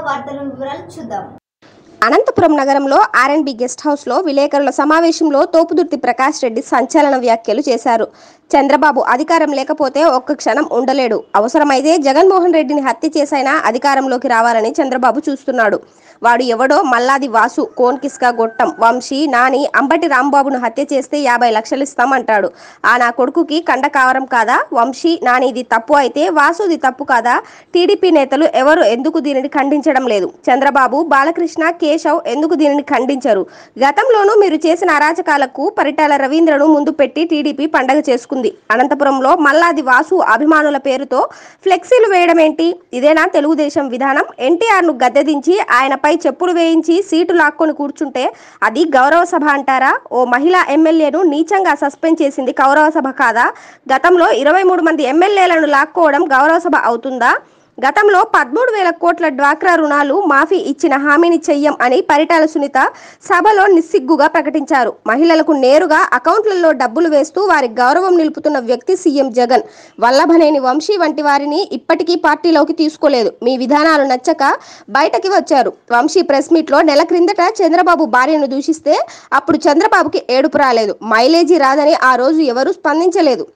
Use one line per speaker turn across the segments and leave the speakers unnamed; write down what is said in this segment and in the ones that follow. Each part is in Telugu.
వార్తల వివరాలు చూద్దాం.
అనంతపురం నగరంలో ఆర్ఎండ్బి గెస్ట్ హౌస్ లో విలేకరుల సమావేశంలో తోపుదుర్తి ప్రకాష్ రెడ్డి సంచలన వ్యాఖ్యలు చేశారు. చంద్రబాబు అధికారం లేకపోతే ఒక్క క్షణం ఉండలేడు. అవసరమైతే జగన్మోహన్ రెడ్డిని హత్య చేసైనా అధికారంలోకి రావాలని చంద్రబాబు చూస్తున్నాడు. వాడు ఎవడో మల్లాది వాసు, కోన్కిస్కా గొట్టం, వంశీ, నాని, అంబటి రాంబాబును హత్య చేస్తే 50 లక్షలు ఇస్తామంటాడు. నా కొడుకుకి కండకావరం కాదా? వంశీ, నానిది తప్పు అయితే వాసుది తప్పు కాదా? టీడీపీ నేతలు ఎవరు ఎందుకు దీనిని ఖండించడం లేదు? చంద్రబాబు, బాలకృష్ణ, కేశవ్ ఎందుకు దీనిని ఖండించరు? గతంలోనూ మీరు చేసిన అరాచకాలకు పరిటాల రవీంద్రను ముందు పెట్టి టీడీపీ పండగ చేసుకుంది. అనంతపురంలో మల్లాది వాసు అభిమానుల పేరుతో ఫ్లెక్సీలు వేయడం ఏంటి? ఇదేనా తెలుగుదేశం విధానం? ఎన్టీఆర్ను గద్దెదించి ఆయనపై చెప్పులు వేయించి సీటు లాక్కొని కూర్చుంటే అది గౌరవ సభ అంటారా? ఓ మహిళా ఎమ్మెల్యేను నీచంగా సస్పెండ్ చేసింది గౌరవ సభ కాదా? గతంలో 23 మంది ఎమ్మెల్యేలను లాక్కోవడం గౌరవ సభ అవుతుందా? గతంలో 13,000 కోట్ల డ్వాక్రా రుణాలు మాఫీ ఇచ్చిన హామీని చెయ్యం అని పరిటాల సునీత సభలో నిస్సిగ్గుగా ప్రకటించారు. మహిళలకు నేరుగా అకౌంట్లలో డబ్బులు వేస్తూ వారి గౌరవం నిలుపుతున్న వ్యక్తి సీఎం జగన్. వల్లభనేని వంశీ వంటి వారిని ఇప్పటికీ పార్టీలోకి తీసుకోలేదు. మీ విధానాలు నచ్చక బయటకి వచ్చారు. వంశీ ప్రెస్ మీట్లో నెల క్రిందట చంద్రబాబు భార్యను దూషిస్తే అప్పుడు చంద్రబాబుకి ఏడుపు రాలేదు. మైలేజీ రాదని ఆ రోజు ఎవరూ స్పందించలేదు.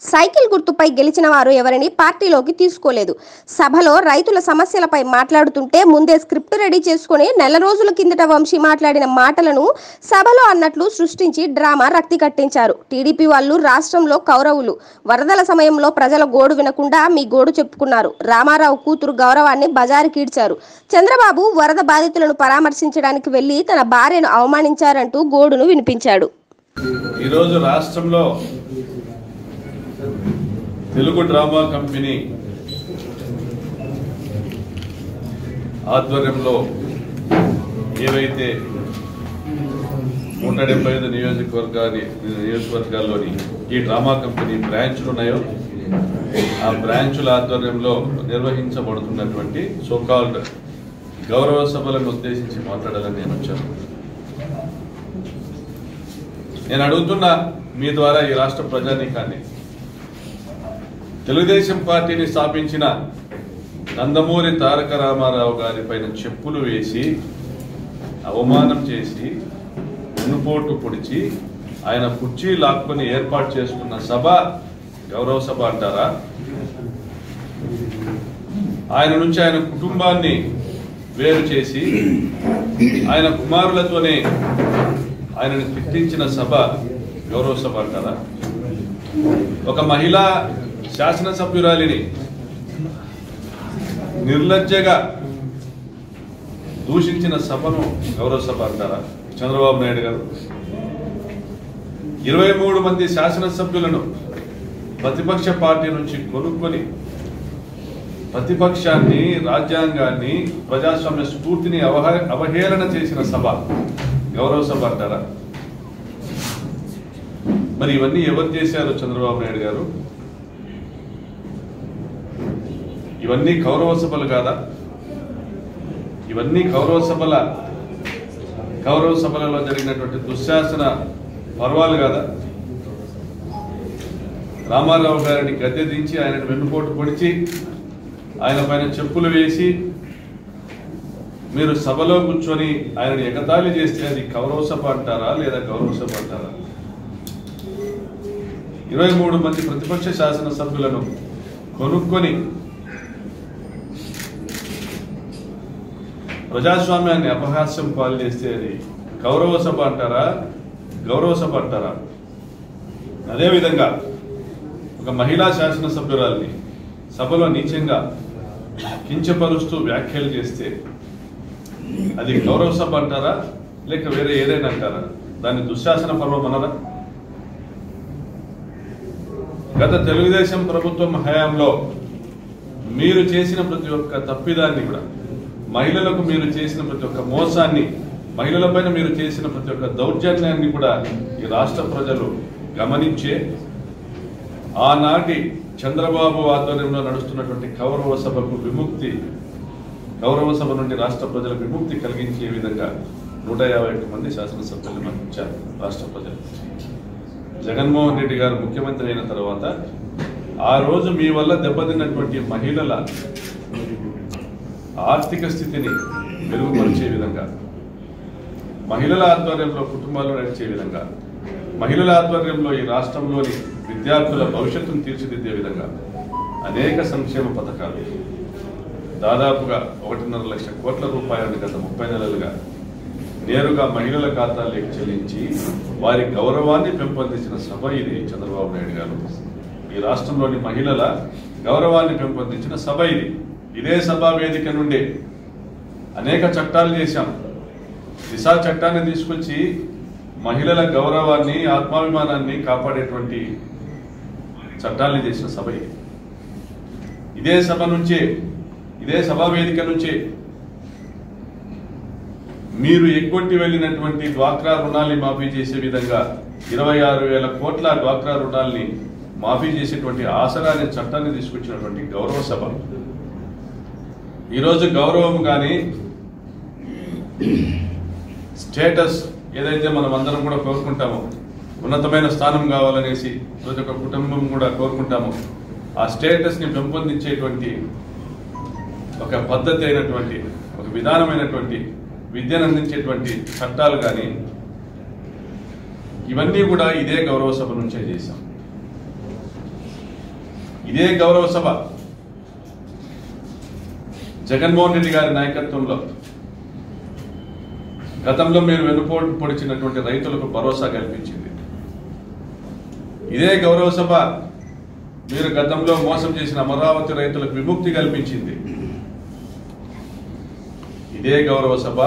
సైకిల్ గుర్తుపై గెలిచిన వారు ఎవరిని పార్టీలోకి తీసుకోలేదు. సభలో రైతుల సమస్యలపై మాట్లాడుతుంటే ముందే స్క్రిప్ట్ రెడీ చేసుకుని నెల రోజుల కిందట వంశీ మాట్లాడిన మాటలను సభలో అన్నట్లు సృష్టించి డ్రామా రక్తి కట్టించారు. టీడీపీ వాళ్ళు రాష్ట్రంలో కౌరవులు. వరదల సమయంలో ప్రజల గోడు వినకుండా మీ గోడు చెప్పుకున్నారు. రామారావు కూతురు గౌరవాన్ని బజారుకీడ్చారు. చంద్రబాబు వరద బాధితులను పరామర్శించడానికి వెళ్లి తన భార్యను అవమానించారంటూ గోడును వినిపించాడు.
ఈరోజు రాష్ట్రంలో తెలుగు డ్రామా కంపెనీ ఆధ్వర్యంలో ఏవైతే 175 నియోజకవర్గాల్లోని ఈ డ్రామా కంపెనీ బ్రాంచ్లు ఉన్నాయో ఆ బ్రాంచుల ఆధ్వర్యంలో నిర్వహించబడుతున్నటువంటి సోకాల్డ్ గౌరవ సభలను ఉద్దేశించి మాట్లాడాలని నేను వచ్చాను. నేను అడుగుతున్నా మీ ద్వారా ఈ రాష్ట్ర ప్రజానీకాన్ని, తెలుగుదేశం పార్టీని స్థాపించిన నందమూరి తారక రామారావు గారి పైన చెప్పులు వేసి అవమానం చేసి వెన్నుపోటు పొడిచి ఆయన కుర్చీ లాక్కొని ఏర్పాటు చేసుకున్న సభ గౌరవ సభ అంటారా? ఆయన నుంచి ఆయన కుటుంబాన్ని వేరు చేసి ఆయన కుమారులతోనే ఆయనను తిట్టించిన సభ గౌరవ సభ అంటారా? ఒక మహిళా శాసనసభ్యురాలిని నిర్లజ్జగా దూషించిన సభను గౌరవ సభ అంటారా? చంద్రబాబు నాయుడు గారు 23 మంది శాసనసభ్యులను ప్రతిపక్ష పార్టీ నుంచి కొనుక్కొని ప్రతిపక్షాన్ని, రాజ్యాంగాన్ని, ప్రజాస్వామ్య స్ఫూర్తిని అవహేళన చేసిన సభ గౌరవ సభ అంటారా? మరి ఇవన్నీ ఎవరు చేశారు? చంద్రబాబు నాయుడు గారు. ఇవన్నీ కౌరవ సభలు కాదా? ఇవన్నీ కౌరవ సభలలో జరిగినటువంటి దుశ్శాసన పర్వాలు కాదా? రామారావు గారిని గద్దె దించి ఆయనను వెన్నుపోటు పొడిచి ఆయన పైన చెప్పులు వేసి మీరు సభలో కూర్చొని ఆయనను ఎగతాళి చేస్తే అది కౌరవ సభ అంటారా లేదా గౌరవ సభ అంటారా? 23 మంది ప్రతిపక్ష శాసనసభ్యులను కొనుక్కొని ప్రజాస్వామ్యాన్ని అపహాస్యం పాలు చేస్తే అది కౌరవ సభ అంటారా గౌరవ సభ అంటారా? అదేవిధంగా ఒక మహిళా శాసనసభ్యురాల్ని సభలో నీచంగా కించపరుస్తూ వ్యాఖ్యలు చేస్తే అది గౌరవ సభ అంటారా లేక వేరే ఏదైనా అంటారా? దాన్ని దుశ్శాసన పర్వం అన్నారా? గత తెలుగుదేశం ప్రభుత్వం హయాంలో మీరు చేసిన ప్రతి ఒక్క తప్పిదాన్ని కూడా, మహిళలకు మీరు చేసిన ప్రతి ఒక్క మోసాన్ని, మహిళలపైన మీరు చేసిన ప్రతి ఒక్క దౌర్జన్యాన్ని కూడా ఈ రాష్ట్ర ప్రజలు గమనించే ఆనాటి చంద్రబాబు ఆధ్వర్యంలో నడుస్తున్నటువంటి కౌరవ సభకు విముక్తి, గౌరవ సభ నుండి రాష్ట్ర ప్రజలకు విముక్తి కలిగించే విధంగా 151 మంది శాసనసభ్యులు మనకు ఇచ్చారు రాష్ట్ర ప్రజలు. జగన్మోహన్ రెడ్డి గారు ముఖ్యమంత్రి అయిన తర్వాత ఆ రోజు మీ వల్ల దెబ్బతిన్నటువంటి మహిళల ఆర్థిక స్థితిని మెరుగుపరిచే విధంగా, మహిళల ఆధ్వర్యంలో కుటుంబాలు నడిచే విధంగా, మహిళల ఆధ్వర్యంలో ఈ రాష్ట్రంలోని విద్యార్థుల భవిష్యత్తును తీర్చిదిద్దే విధంగా అనేక సంక్షేమ పథకాలు దాదాపుగా 1.5 లక్షల కోట్ల రూపాయలను గత 30 నెలలుగా నేరుగా మహిళల ఖాతాల్లోకి చెల్లించి వారి గౌరవాన్ని పెంపొందించిన సభ ఇది. చంద్రబాబు నాయుడు గారు ఈ రాష్ట్రంలోని మహిళల గౌరవాన్ని పెంపొందించిన సభ ఇది. ఇదే సభా వేదిక నుండి అనేక చట్టాలు చేశాం. దిశా చట్టాన్ని తీసుకొచ్చి మహిళల గౌరవాన్ని, ఆత్మాభిమానాన్ని కాపాడేటువంటి చట్టాలను చేసిన సభ ఇది. ఇదే సభ నుంచే, ఇదే సభా వేదిక నుంచే మీరు ఎగ్గొట్టి వెళ్ళినటువంటి డ్వాక్రా రుణాల్ని మాఫీ చేసే విధంగా 26,000 కోట్ల డ్వాక్రా రుణాల్ని మాఫీ చేసేటువంటి ఆసరా అనే చట్టాన్ని తీసుకొచ్చినటువంటి గౌరవ సభ. ఈరోజు గౌరవం కానీ స్టేటస్ ఏదైతే మనం అందరం కూడా కోరుకుంటామో, ఉన్నతమైన స్థానం కావాలనేసి ప్రతి ఒక్క కుటుంబం కూడా కోరుకుంటామో, ఆ స్టేటస్ని పెంపొందించేటువంటి ఒక పద్ధతి అయినటువంటి, ఒక విధానమైనటువంటి విద్యను అందించేటువంటి చట్టాలు కానీ ఇవన్నీ కూడా ఇదే గౌరవ సభ నుంచే చేశాం. ఇదే గౌరవ సభ జగన్మోహన్ రెడ్డి గారి నాయకత్వంలో గతంలో మీరు వెన్నుపోటు పొడిచినటువంటి రైతులకు భరోసా కల్పించింది. ఇదే గౌరవ సభ మీరు గతంలో మోసం చేసిన అమరావతి రైతులకు విముక్తి కల్పించింది. ఇదే గౌరవ సభ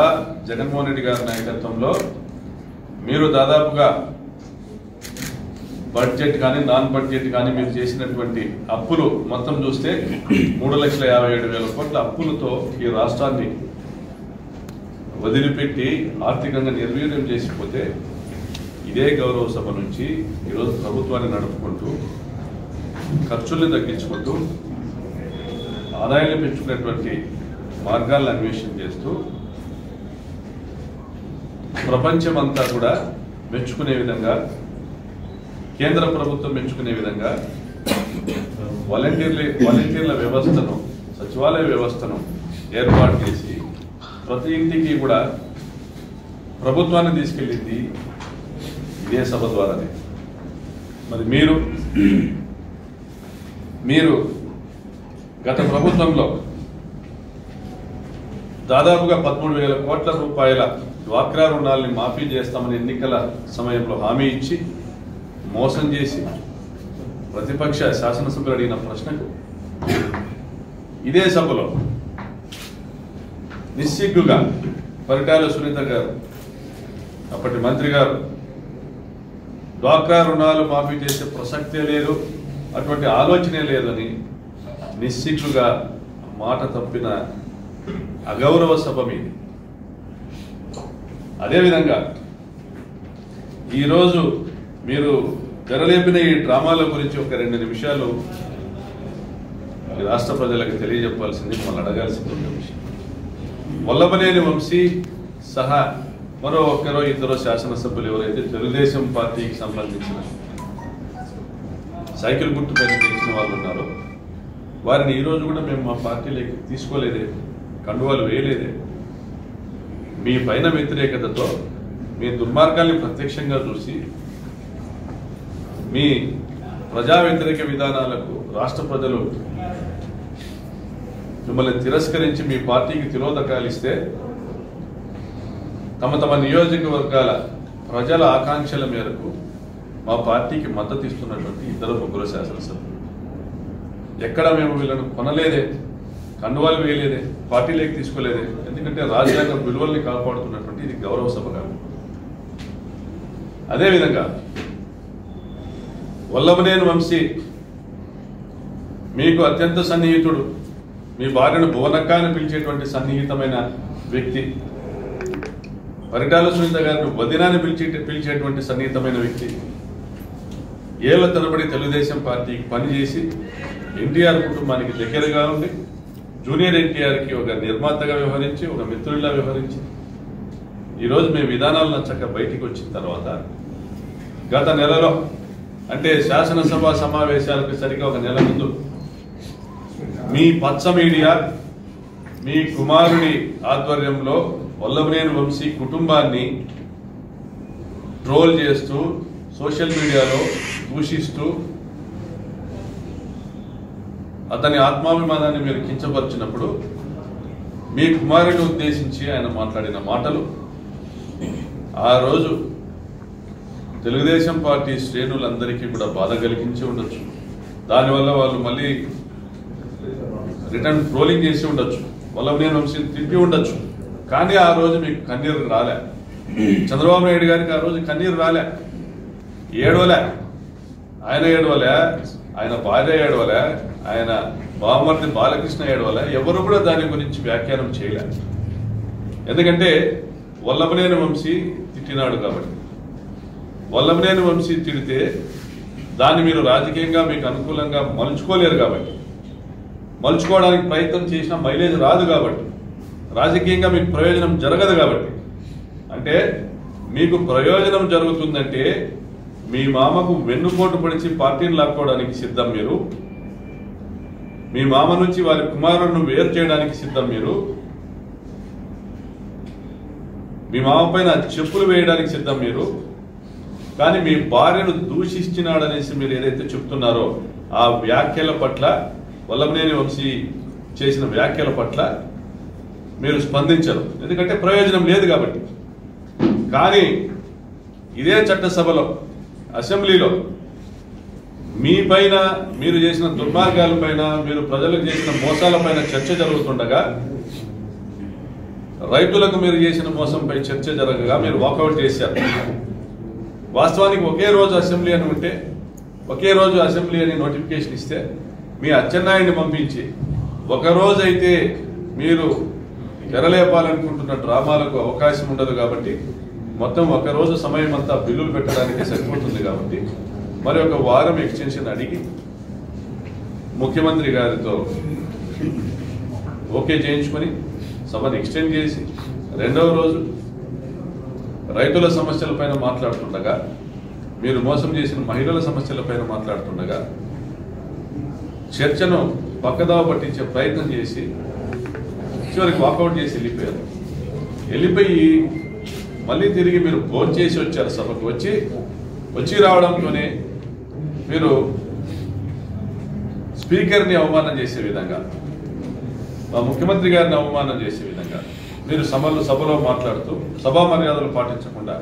జగన్మోహన్ రెడ్డి గారి నాయకత్వంలో మీరు దాదాపుగా బడ్జెట్ కానీ నాన్ బడ్జెట్ కానీ మీరు చేసినటువంటి అప్పులు మొత్తం చూస్తే 3,57,000 కోట్ల అప్పులతో ఈ రాష్ట్రాన్ని వదిలిపెట్టి ఆర్థికంగా నిర్వీర్యం చేసిపోతే ఇదే గౌరవ సభ నుంచి ఈరోజు ప్రభుత్వాన్ని నడుపుకుంటూ, ఖర్చుల్ని తగ్గించుకుంటూ, ఆదాయాన్ని పెంచుకునేటువంటి మార్గాలను అన్వేషణ చేస్తూ ప్రపంచమంతా కూడా మెచ్చుకునే విధంగా, కేంద్ర ప్రభుత్వం మెచ్చుకునే విధంగా వాలంటీర్ల వ్యవస్థను, సచివాలయ వ్యవస్థను ఏర్పాటు చేసి ప్రతి ఇంటికి కూడా ప్రభుత్వాన్ని తీసుకెళ్ళింది ఇదే సభ ద్వారానే. మరి మీరు గత ప్రభుత్వంలో దాదాపుగా 13,000 కోట్ల రూపాయల డ్వాక్రా రుణాల్ని మాఫీ చేస్తామని ఎన్నికల సమయంలో హామీ ఇచ్చి మోసం చేసి ప్రతిపక్ష శాసనసభ్యులు అడిగిన ప్రశ్నకు ఇదే సభలో నిస్సిగ్గుగా పరిటాల సునీత గారు, అప్పటి మంత్రి గారు, డ్వాక్రా రుణాలు మాఫీ చేసే ప్రసక్తే లేదు, అటువంటి ఆలోచనే లేదని నిస్సిగ్గుగా మాట తప్పిన అగౌరవ సభ మీది. అదేవిధంగా ఈరోజు మీరు తెరలేపిన ఈ డ్రామాల గురించి ఒక 2 నిమిషాలు ఈ రాష్ట్ర ప్రజలకు తెలియజెప్పాల్సింది, మమ్మల్ని అడగాల్సింది ఒక విషయం. వల్లభనేని వంశీ సహా మరో 1-2 శాసనసభ్యులు ఎవరైతే తెలుగుదేశం పార్టీకి సంబంధించిన సైకిల్ గుర్తు పైన గెలిచిన వాళ్ళు ఉన్నారో వారిని ఈరోజు కూడా మేము మా పార్టీలోకి తీసుకోలేదే, కండువాలు వేయలేదే. మీ పైన వ్యతిరేకతతో, మీ దుర్మార్గాల్ని ప్రత్యక్షంగా చూసి, మీ ప్రజా వ్యతిరేక విధానాలకు రాష్ట్ర ప్రజలు మిమ్మల్ని తిరస్కరించి మీ పార్టీకి తిరోధకాలు ఇస్తే తమ నియోజకవర్గాల ప్రజల ఆకాంక్షల మేరకు మా పార్టీకి మద్దతు ఇస్తున్నటువంటి 2 శాసనసభ్యులు. ఎక్కడ మేము వీళ్ళను కొనలేదే, కండువాలు వేయలేదే, పార్టీలోకి తీసుకోలేదే. ఎందుకంటే రాజ్యాంగ విలువల్ని కాపాడుతున్నటువంటి ఇది గౌరవ సభగా. అదేవిధంగా వల్లభనేని వంశీ మీకు అత్యంత సన్నిహితుడు, మీ భార్యను భువనక్క అని పిలిచేటువంటి సన్నిహితమైన వ్యక్తి, పరిటాల సునీత గారిని వదినాన్ని పిలిచేటువంటి సన్నిహితమైన వ్యక్తి, ఏళ్ల తరబడి తెలుగుదేశం పార్టీకి పనిచేసి ఎన్టీఆర్ కుటుంబానికి దగ్గరగా ఉండి జూనియర్ ఎన్టీఆర్కి ఒక నిర్మాతగా వ్యవహరించి, ఒక మిత్రుడిలా వ్యవహరించి ఈరోజు మీ విధానాలు నచ్చక బయటికి వచ్చిన తర్వాత గత నెలలో, అంటే శాసనసభ సమావేశాలకు సరిగ్గా 1 నెల ముందు మీ పచ్చ మీడియా, మీ కుమారుడి ఆధ్వర్యంలో వల్లభనేని వంశీ కుటుంబాన్ని ట్రోల్ చేస్తూ సోషల్ మీడియాలో దూషిస్తూ అతని ఆత్మాభిమానాన్ని మీరు కించపరిచినప్పుడు మీ కుమారుడిని ఉద్దేశించి ఆయన మాట్లాడిన మాటలు ఆ రోజు తెలుగుదేశం పార్టీ శ్రేణులందరికీ కూడా బాధ కలిగించి ఉండొచ్చు. దానివల్ల వాళ్ళు మళ్ళీ రిటర్న్ ట్రోలింగ్ చేసి ఉండొచ్చు, వల్లభనేని వంశీని తిప్పి ఉండొచ్చు. కానీ ఆ రోజు మీకు కన్నీరు రాలే. చంద్రబాబు నాయుడు గారికి ఆ రోజు కన్నీరు రాలే, ఏడవలే. ఆయన ఏడవలే, ఆయన భార్య ఏడవలే, ఆయన బామర్ది బాలకృష్ణ ఏడవలే. ఎవరు కూడా దాని గురించి వ్యాఖ్యానం చేయలే. ఎందుకంటే వల్లభనేని వంశీ తిట్టినాడు కాబట్టి. వల్లభనేని వంశీ తిడితే దాన్ని మీరు రాజకీయంగా మీకు అనుకూలంగా మలుచుకోలేరు కాబట్టి, మలుచుకోవడానికి ప్రయత్నం చేసినా మైలేజ్ రాదు కాబట్టి, రాజకీయంగా మీకు ప్రయోజనం జరగదు కాబట్టి. అంటే మీకు ప్రయోజనం జరుగుతుందంటే మీ మామకు వెన్నుపోటు పడిచి పార్టీని లాక్కోవడానికి సిద్ధం మీరు, మీ మామ నుంచి వారి కుమారులను వేరు చేయడానికి సిద్ధం మీరు, మీ మామ పైన చెప్పులు వేయడానికి సిద్ధం మీరు. కానీ మీ భార్యను దూషిస్తున్నాడనేసి మీరు ఏదైతే చెప్తున్నారో ఆ వ్యాఖ్యల పట్ల, వల్లభనేని వంశీ చేసిన వ్యాఖ్యల పట్ల మీరు స్పందించరు, ఎందుకంటే ప్రయోజనం లేదు కాబట్టి. కానీ ఇదే చట్టసభలో, అసెంబ్లీలో మీ పైన, మీరు చేసిన దుర్మార్గాలపైన, మీరు ప్రజలకు చేసిన మోసాలపైన చర్చ జరుగుతుండగా, రైతులకు మీరు చేసిన మోసంపై చర్చ జరగగా మీరు వాకౌట్ చేశారు. వాస్తవానికి ఒకే రోజు అసెంబ్లీ అని ఉంటే, ఒకే రోజు అసెంబ్లీ అని నోటిఫికేషన్ ఇస్తే మీ అచ్చెన్నాయుడిని పంపించి ఒకరోజు అయితే మీరు తెరలేపాలనుకుంటున్న డ్రామాలకు అవకాశం ఉండదు కాబట్టి మొత్తం ఒకరోజు సమయం అంతా బిల్లులు పెట్టడానికి సరిపోతుంది కాబట్టి మరి ఒక వారం ఎక్స్టెన్షన్ అడిగి ముఖ్యమంత్రి గారితో ఓకే చేయించుకొని సభను ఎక్స్టెండ్ చేసి రెండవ రోజు రైతుల సమస్యలపైన మాట్లాడుతుండగా, మీరు మోసం చేసిన మహిళల సమస్యలపైన మాట్లాడుతుండగా చర్చను పక్కదావ పట్టించే ప్రయత్నం చేసి చివరికి వాకౌట్ చేసి వెళ్ళిపోయారు. వెళ్ళిపోయి మళ్ళీ తిరిగి మీరు భోజనం చేసి వచ్చారు. సభకు వచ్చి రావడంతోనే మీరు స్పీకర్ని అవమానం చేసే విధంగా, మా ముఖ్యమంత్రి గారిని అవమానం చేసే విధంగా మీరు సభలో మాట్లాడుతూ సభా మర్యాదలు పాటించకుండా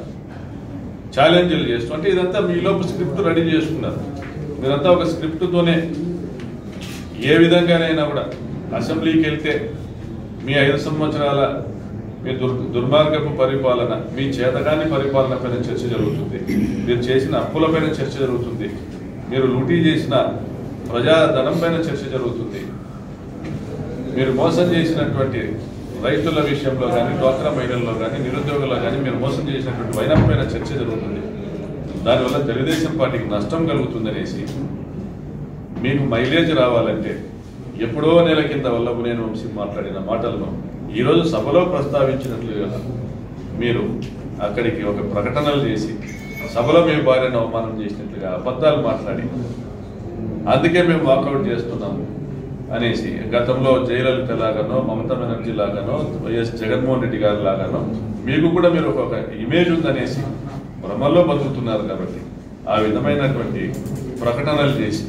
ఛాలెంజ్లు చేస్తూ, అంటే ఇదంతా మీలోపు స్క్రిప్ట్ రెడీ చేసుకున్నారు. మీరంతా ఒక స్క్రిప్ట్తోనే ఏ విధంగానైనా కూడా అసెంబ్లీకి వెళ్తే మీ 5 సంవత్సరాల మీ దుర్మార్గపు పరిపాలన, మీ చేతగాని పరిపాలన పైన చర్చ జరుగుతుంది, మీరు చేసిన అప్పులపైన చర్చ జరుగుతుంది, మీరు లూటీ చేసిన ప్రజాధనం పైన చర్చ జరుగుతుంది, మీరు మోసం చేసినటువంటి రైతుల విషయంలో కానీ, డ్వాక్రా మహిళల్లో కానీ, నిరుద్యోగుల్లో కానీ మీరు మోసం చేసినటువంటి వైనాం పైన చర్చ జరుగుతుంది. దానివల్ల తెలుగుదేశం పార్టీకి నష్టం కలుగుతుందనేసి, మీకు మైలేజ్ రావాలంటే ఎప్పుడో నెల కింద వల్లభనేని వంశీ మాట్లాడిన మాటలను ఈరోజు సభలో ప్రస్తావించినట్లుగా మీరు అక్కడికి ఒక ప్రకటనలు చేసి సభలో మీ భార్యను అవమానం చేసినట్లుగా అబద్ధాలు మాట్లాడి, అందుకే మేము వాకౌట్ చేస్తున్నాము అనేసి, గతంలో జయలలిత లాగానో, మమతా బెనర్జీ లాగానో, వైఎస్ జగన్మోహన్ రెడ్డి గారి లాగానో మీకు కూడా మీరు ఒక ఇమేజ్ ఉందనేసి భ్రమల్లో బతుకుతున్నారు కాబట్టి ఆ విధమైనటువంటి ప్రకటనలు చేసి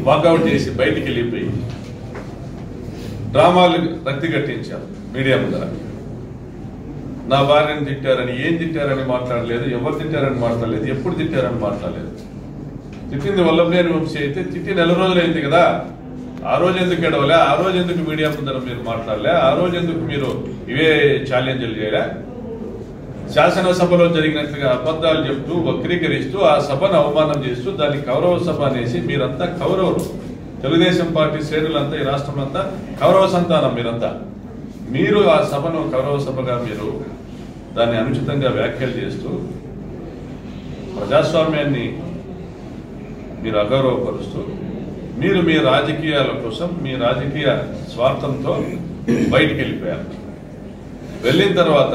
వాకౌట్ చేసి బయటికి వెళ్ళిపోయి డ్రామాలు రక్తి కట్టించారు మీడియా ముందర. నా భార్యను తిట్టారని, ఏం తిట్టారని మాట్లాడలేదు, ఎవరు తిట్టారని మాట్లాడలేదు, ఎప్పుడు తిట్టారని మాట్లాడలేదు. తిట్టింది వల్లభనేని వంశీ అయితే తిట్టి నెల రోజులైంది కదా, ఆ రోజు ఎందుకు గడవలే, ఆ రోజు ఎందుకు మీడియా ముందర మీరు మాట్లాడలే, ఆ రోజు ఎందుకు మీరు ఇవే ఛాలెంజ్లు చేయలే, శాసనసభలో జరిగినట్లుగా అబద్ధాలు చెప్తూ వక్రీకరిస్తూ ఆ సభను అవమానం చేస్తూ దాన్ని కౌరవ సభ అనేసి, మీరంతా కౌరవులు, తెలుగుదేశం పార్టీ శ్రేణులంతా, ఈ రాష్ట్రం అంతా కౌరవ సంతానం మీరంతా. మీరు ఆ సభను కౌరవ సభగా మీరు దాన్ని అనుచితంగా వ్యాఖ్యలు చేస్తూ ప్రజాస్వామ్యాన్ని మీరు అగౌరవపరుస్తూ మీరు మీ రాజకీయాల కోసం, మీ రాజకీయ స్వార్థంతో బయటికి వెళ్ళిపోయారు. వెళ్ళిన తర్వాత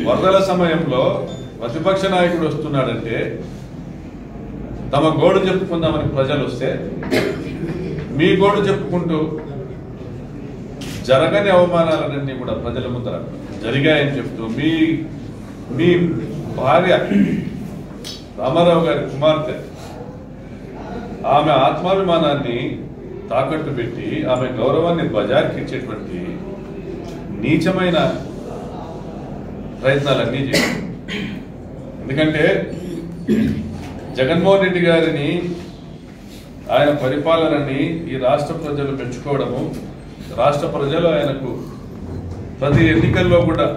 వరదల సమయంలో ప్రతిపక్ష నాయకుడు వస్తున్నాడంటే తమ గోడు చెప్పుకుందామని ప్రజలు వస్తే మీ గోడు చెప్పుకుంటూ జరగని అవమానాలన్నీ కూడా ప్రజల ముందర జరిగాయని చెప్తూ మీ భార్య రామారావు గారి కుమార్తె ఆమె ఆత్మాభిమానాన్ని తాకట్టు పెట్టి ఆమె గౌరవాన్ని బజార్కి ఇచ్చేటువంటి నీచమైన ప్రయత్నాలన్నీ చేశారు. ఎందుకంటే జగన్మోహన్ రెడ్డి గారిని ఆయన పరిపాలనని ఈ రాష్ట్ర ప్రజలు మెచ్చుకోవడము, రాష్ట్ర ప్రజలు ఆయనకు ప్రతి ఎన్నికల్లో కూడా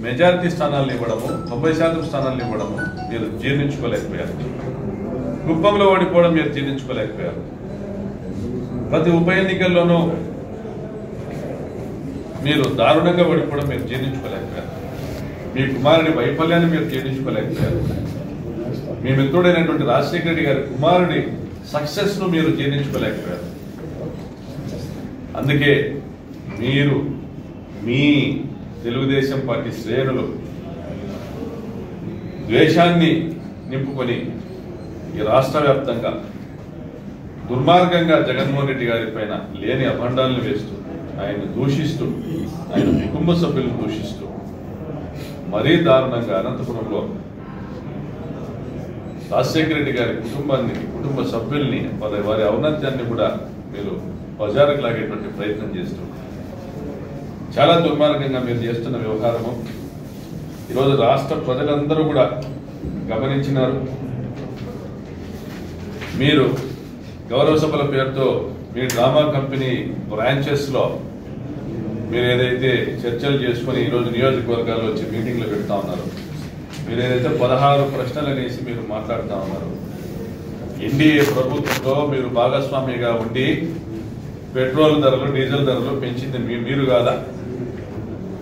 మెజారిటీ స్థానాలను ఇవ్వడము, 90% స్థానాలను ఇవ్వడము మీరు జీర్ణించుకోలేకపోయారు. కుప్పంలో ఓడిపోవడం మీరు జీర్ణించుకోలేకపోయారు. ప్రతి ఉప ఎన్నికల్లోనూ మీరు దారుణంగా ఓడిపోవడం మీరు జీర్ణించుకోలేకపోయారు. మీ కుమారుడి వైఫల్యాన్ని మీరు జీర్ణించుకోలేకపోయారు. మీ మిత్రుడైనటువంటి రాజశేఖర రెడ్డి గారి కుమారుడి సక్సెస్ ను మీరు జీర్ణించుకోలేకపోయారు. అందుకే మీరు మీ తెలుగుదేశం పార్టీ శ్రేణులు ద్వేషాన్ని నింపుకొని ఈ రాష్ట్ర వ్యాప్తంగా దుర్మార్గంగా జగన్మోహన్ రెడ్డి గారి పైన లేని అభండాలను వేస్తూ, ఆయన దూషిస్తూ, ఆయన కుటుంబ సభ్యులను దూషిస్తూ, మరీ దారుణంగా అనంతపురంలో రాజశేఖర రెడ్డి గారి కుటుంబ సభ్యుల్ని వారి ఔన్నత్యాన్ని కూడా మీరు బజారుకు లాగేటువంటి ప్రయత్నం చేస్తూ చాలా దుర్మార్గంగా మీరు చేస్తున్న వ్యవహారము ఈరోజు రాష్ట్ర ప్రజలందరూ కూడా గమనించినారు. మీరు గౌరవ సభల పేరుతో మీ డ్రామా కంపెనీ బ్రాంచెస్ లో మీరు ఏదైతే చర్చలు చేసుకుని ఈరోజు నియోజకవర్గాల్లో వచ్చి మీటింగ్లు పెడతా ఉన్నారు, మీరు ఏదైతే 16 ప్రశ్నలు అనేసి మీరు మాట్లాడుతూ ఉన్నారు, ఎన్డీఏ ప్రభుత్వంలో మీరు భాగస్వామిగా ఉండి పెట్రోల్ ధరలు, డీజిల్ ధరలు పెంచింది మీరు కాదా?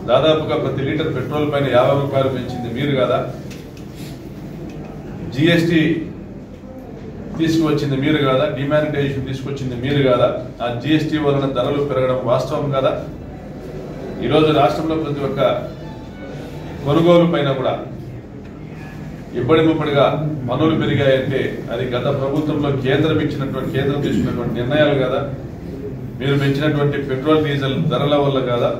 దాదాపుగా ప్రతి లీటర్ పెట్రోల్ పైన 50 రూపాయలు పెంచింది మీరు కాదా? జిఎస్టీ తీసుకువచ్చింది మీరు కాదా? డిమానిటైజేషన్ తీసుకొచ్చింది మీరు కాదా? ఆ జిఎస్టీ వలన ధరలు పెరగడం వాస్తవం కాదా? ఈరోజు రాష్ట్రంలో ప్రతి ఒక్క కొనుగోలు పైన కూడా ఇప్పటి ముప్పటిగా పన్నులు పెరిగాయంటే అది గత ప్రభుత్వంలో కేంద్రం తీసుకున్నటువంటి నిర్ణయాలు కదా? మీరు పెంచినటువంటి పెట్రోల్ డీజిల్ ధరల వల్ల కాదా?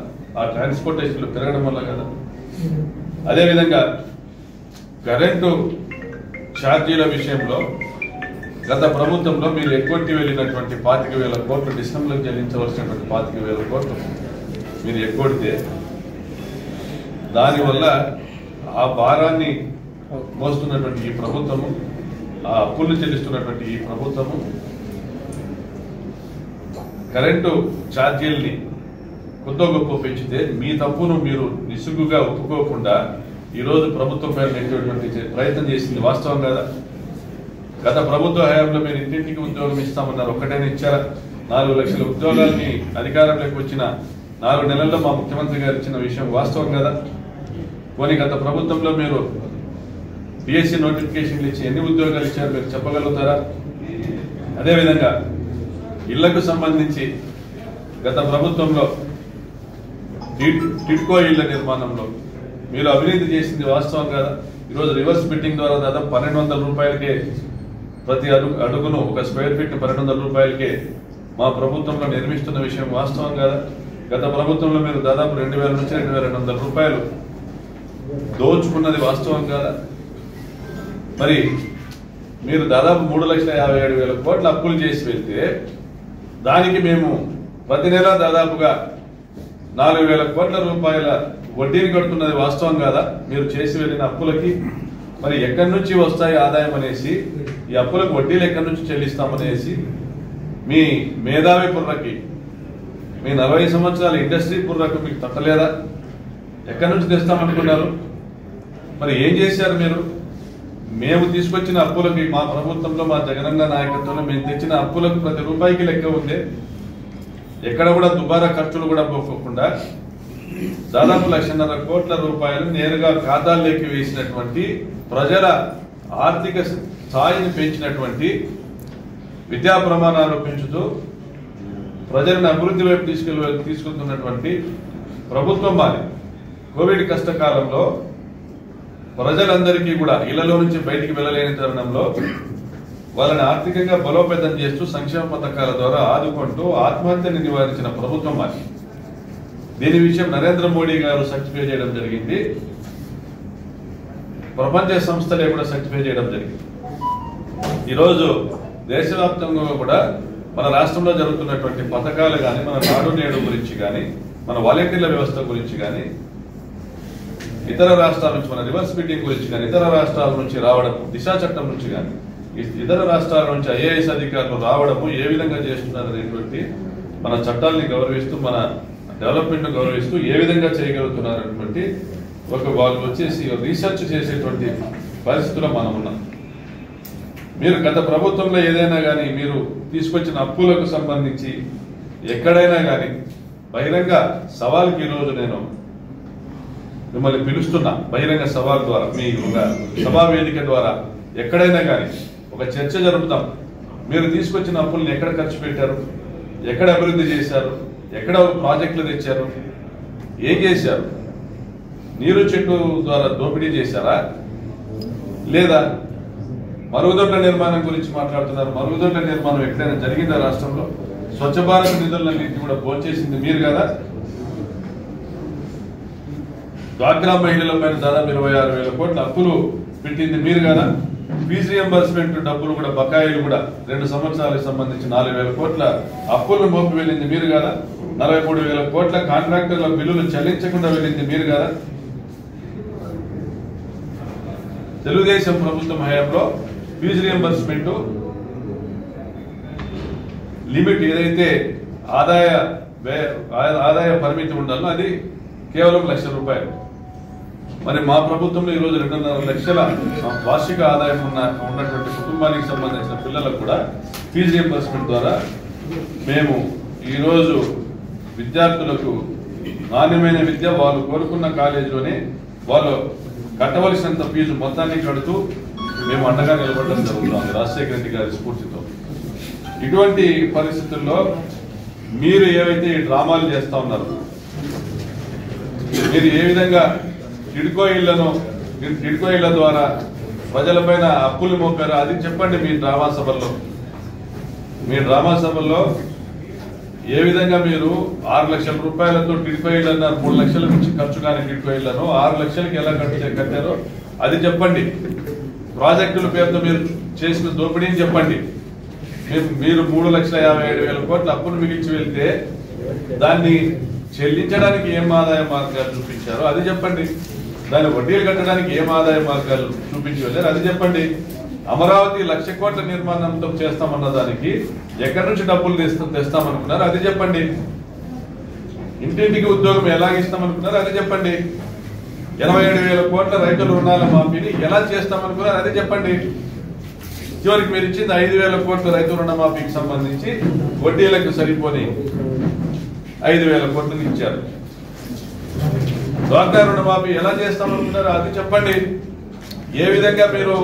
ఆ ట్రాన్స్పోర్టేషన్లు పెరగడం వల్ల కదా? అదేవిధంగా కరెంటు ఛార్జీల విషయంలో గత ప్రభుత్వంలో మీరు ఎగ్గొట్టి వెళ్ళినటువంటి 25,000 కోట్లు, డిసెంబర్లో చెల్లించవలసినటువంటి 25,000 కోట్లు మీరు ఎగ్గొడితే దానివల్ల ఆ భారాన్ని మోస్తున్నటువంటి ఈ ప్రభుత్వము, ఆ అప్పులు చెల్లిస్తున్నటువంటి ఈ ప్రభుత్వము కరెంటు ఛార్జీల్ని కొద్దో గొప్ప పెంచితే మీ తప్పును మీరు నిస్సుగుగా ఒప్పుకోకుండా ఈరోజు ప్రభుత్వం పైన నెట్టేటువంటి ప్రయత్నం చేసింది వాస్తవం కదా? గత ప్రభుత్వ హయాంలో మీరు ఇంటింటికి ఉద్యోగం ఇస్తామన్నారు, ఒక్కటైనా ఇచ్చారా? 4 లక్షల ఉద్యోగాల్ని అధికారంలోకి వచ్చిన 4 నెలల్లో మా ముఖ్యమంత్రి గారు ఇచ్చిన విషయం వాస్తవం కదా? పోనీ గత ప్రభుత్వంలో మీరు డిఎస్సి నోటిఫికేషన్లు ఇచ్చి ఎన్ని ఉద్యోగాలు ఇచ్చారు మీరు చెప్పగలుగుతారా? అదేవిధంగా ఇళ్లకు సంబంధించి గత ప్రభుత్వంలో టిడ్కో ఇళ్ల నిర్మాణంలో మీరు అవినీతి చేసింది వాస్తవం కదా? ఈరోజు రివర్స్ బిడ్డింగ్ ద్వారా దాదాపు 1,200 రూపాయలకే ప్రతి అడుగును, ఒక స్క్వేర్ ఫీట్ 1,200 రూపాయలకే మా ప్రభుత్వంలో నిర్మిస్తున్న విషయం వాస్తవం కదా? గత ప్రభుత్వంలో మీరు దాదాపు 2,000 నుంచి 2,200 రూపాయలు దోచుకున్నది వాస్తవం కదా? మరి మీరు దాదాపు 3,57,000 కోట్ల అప్పులు చేసి వెళ్తే దానికి మేము ప్రతి నెల దాదాపుగా 4,000 కోట్ల రూపాయల వడ్డీని కడుతున్నది వాస్తవం కాదా? మీరు చేసి వెళ్ళిన అప్పులకి మరి ఎక్కడి నుంచి వస్తాయి ఆదాయం అనేసి, ఈ అప్పులకు వడ్డీలు ఎక్కడి నుంచి చెల్లిస్తామనేసి మీ మేధావి పుర్రకి, మీ 40 సంవత్సరాల ఇండస్ట్రీ పుర్రకు మీకు తట్టలేదా? ఎక్కడి నుంచి తెస్తామనుకున్నారు? మరి ఏం చేశారు మీరు? మేము తీసుకొచ్చిన అప్పులకి మా ప్రభుత్వంలో, మా జగనన్న నాయకత్వంలో మేము తెచ్చిన అప్పులకు ప్రతి రూపాయికి లెక్క ఉంది. ఎక్కడ కూడా దుబారా ఖర్చులు కూడా పోకుండా దాదాపు 1,50,000 కోట్ల రూపాయలు నేరుగా ఖాతాల్లోకి వేసినటువంటి, ప్రజల ఆర్థిక స్థాయిని పెంచినటువంటి, విద్యా ప్రమాణాలు పెంచుతూ ప్రజలను అభివృద్ధి వైపు తీసుకెళ్తున్నటువంటి ప్రభుత్వం మాది. కోవిడ్ కష్టకాలంలో ప్రజలందరికీ కూడా ఇళ్లలో నుంచి బయటికి వెళ్ళలేని తరుణంలో వాళ్ళని ఆర్థికంగా బలోపేతం చేస్తూ సంక్షేమ పథకాల ద్వారా ఆదుకుంటూ ఆత్మహత్యని నివారించిన ప్రభుత్వం మాది. దీని విషయం నరేంద్ర మోడీ గారు సర్టిఫై చేయడం జరిగింది, ప్రపంచ సంస్థలే కూడా సర్టిఫై చేయడం జరిగింది. ఈరోజు దేశవ్యాప్తంగా కూడా మన రాష్ట్రంలో జరుగుతున్నటువంటి పథకాలు కానీ, మన నాడు నేడు గురించి కానీ, మన వాలంటీర్ల వ్యవస్థ గురించి కానీ, ఇతర రాష్ట్రాల నుంచి మన రివర్స్ బిడ్డింగ్ గురించి కానీ, ఇతర రాష్ట్రాల నుంచి రావడం, దిశా చట్టం నుంచి కానీ, ఇతర రాష్ట్రాల నుంచి ఐఏఎస్ అధికారులు రావడము ఏ విధంగా చేస్తున్నారు అనేటువంటి మన చట్టాలని గౌరవిస్తూ, మన డెవలప్మెంట్ గౌరవిస్తూ ఏ విధంగా చేయగలుగుతున్నారు అనేటువంటి వాళ్ళు వచ్చేసి రీసెర్చ్ చేసేటువంటి పరిస్థితుల్లో మనం ఉన్నాం. మీరు గత ప్రభుత్వంలో ఏదైనా కానీ మీరు తీసుకొచ్చిన అప్పులకు సంబంధించి ఎక్కడైనా కానీ బహిరంగ సవాల్కి ఈరోజు నేను మిమ్మల్ని పిలుస్తున్నా, బహిరంగ సవాల్ ద్వారా మీ సభా వేదిక ద్వారా ఎక్కడైనా కానీ ఒక చర్చ జరుపుతాం. మీరు తీసుకొచ్చిన అప్పుల్ని ఎక్కడ ఖర్చు పెట్టారు, ఎక్కడ అభివృద్ధి చేశారు, ఎక్కడ ప్రాజెక్టులు తెచ్చారు, ఏం చేశారు? నీరు చెట్టు ద్వారా దోపిడీ చేశారా, లేదా మరుగుదొడ్ల నిర్మాణం గురించి మాట్లాడుతున్నారు? మరుగుదొడ్ల నిర్మాణం ఎక్కడైనా జరిగిందా రాష్ట్రంలో? స్వచ్ఛ భారత్ నిధులన్నింటినీ కూడా భోంచేసింది మీరు కదా. డ్వాక్రా మహిళల పైన దాదాపు 26,000 కోట్ల అప్పులు పెట్టింది మీరు కదా. ఫీజు రియంబర్స్మెంట్ డబ్బులు కూడా, బకాయిలు కూడా 2 సంవత్సరాలకు సంబంధించి 4,000 కోట్ల అప్పులను మోపి వెళ్ళింది మీరు కదా. 43,000 కోట్ల కాంట్రాక్టర్ల బిల్లులు చెల్లించకుండా వెళ్ళింది మీరు కదా. తెలుగుదేశం ప్రభుత్వం హయాంలో ఫీజు రియంబర్స్మెంట్ లిమిట్ ఏదైతే ఆదాయ పరిమితి ఉండాలో అది కేవలం 1,00,000 రూపాయలు. మరి మా ప్రభుత్వంలో ఈరోజు 2.5 లక్షల వార్షిక ఆదాయం ఉన్నటువంటి కుటుంబానికి సంబంధించిన పిల్లలకు కూడా ఫీజు రియంబర్స్మెంట్ ద్వారా మేము ఈరోజు విద్యార్థులకు నాణ్యమైన విద్య వాళ్ళు కోరుకున్న కాలేజీలోనే వాళ్ళు కట్టవలసినంత ఫీజు మొత్తాన్ని కడుతూ మేము అండగా నిలబడడం జరుగుతుంది రాజశేఖర రెడ్డి గారి స్ఫూర్తితో. ఇటువంటి పరిస్థితుల్లో మీరు ఏవైతే ఈ డ్రామాలు చేస్తా ఉన్నారు, మీరు ఏ విధంగా టిడ్కో ఇళ్ల ద్వారా ప్రజలపైన అప్పులు మోపారు అది చెప్పండి. మీ డ్రామా సభల్లో ఏ విధంగా మీరు 6 లక్షల రూపాయలతో టిడ్కో ఇళ్ళు అన్నారు, 3 లక్షల నుంచి ఖర్చు కానీ టిడ్కో ఇళ్లను 6 లక్షలకి ఎలా కట్టారో అది చెప్పండి. ప్రాజెక్టుల పేరుతో మీరు చేసిన దోపిడీని చెప్పండి. మీరు 3,57,000 కోట్ల అప్పును మిగిల్చి వెళ్తే దాన్ని చెల్లించడానికి ఏం ఆదాయ మార్గాలు చూపించారో అది చెప్పండి. దాని వడ్డీలు కట్టడానికి ఏం ఆదాయ మార్గాలు చూపించి వెళ్ళారు అది చెప్పండి. అమరావతి 1,00,000 కోట్ల నిర్మాణంతో చేస్తామన్న దానికి ఎక్కడి నుంచి డబ్బులు తెస్తామనుకున్నారు అది చెప్పండి. ఇంటింటికి ఉద్యోగం ఎలాగిస్తామనుకున్నారు అది చెప్పండి. 87,000 కోట్ల రైతుల రుణాల మాఫీని ఎలా చేస్తామనుకున్నారు అది చెప్పండి. చివరికి మీరు ఇచ్చింది 5,000 కోట్ల రైతు రుణమాఫీకి సంబంధించి వడ్డీలకు సరిపోని 5,000 కోట్లను ఇచ్చారు. డ్వాక్రా రుణమాఫీ ఎలా చేస్తామనుకున్నారు అది చెప్పండి. ఏ విధంగా మీరు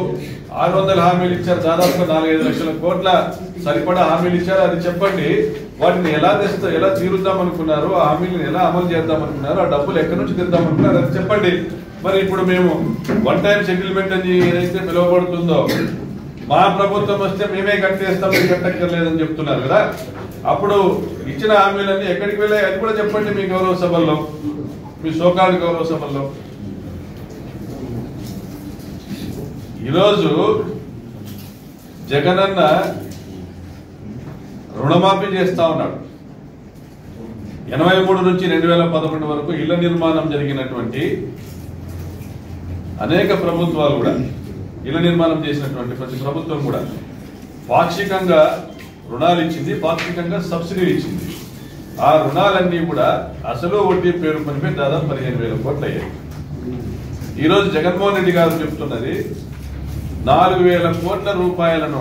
600 హామీలు ఇచ్చారు, దాదాపుగా 4-5 లక్షల కోట్ల సరిపడా హామీలు ఇచ్చారు అది చెప్పండి. వాటిని ఎలా తీరుద్దామనుకున్నారు, ఆ హామీలను ఎలా అమలు చేద్దామనుకున్నారు, ఆ డబ్బులు ఎక్కడి నుంచి తెద్దామనుకున్నారు అది చెప్పండి. మరి ఇప్పుడు మేము వన్ టైం సెటిల్మెంట్ అని ఏదైతే పిలువబడుతుందో మా ప్రభుత్వం వస్తే మేమే కట్టేస్తాం, మీరు కట్టక్కర్లేదని చెప్తున్నారు కదా. అప్పుడు ఇచ్చిన హామీలన్నీ ఎక్కడికి వెళ్ళాయి అది కూడా చెప్పండి. మీ గౌరవ సభల్లో, మీ సోకాలు గౌరవ సభల్లో. ఈరోజు జగనన్న రుణమాఫీ చేస్తా ఉన్నాడు. 83 నుంచి 2011 వరకు ఇళ్ల నిర్మాణం జరిగినటువంటి అనేక ప్రభుత్వాలు కూడా, ఇళ్ల నిర్మాణం చేసినటువంటి ప్రతి ప్రభుత్వం కూడా పాక్షికంగా రుణాలు ఇచ్చింది, పాక్షికంగా సబ్సిడీ ఇచ్చింది. ఆ రుణాలన్నీ కూడా అసలు వడ్డీ పేరు పనిపై దాదాపు 15,000 కోట్లు అయ్యాయి. ఈరోజు జగన్మోహన్ రెడ్డి గారు చెప్తున్నది 4,000 కోట్ల రూపాయలను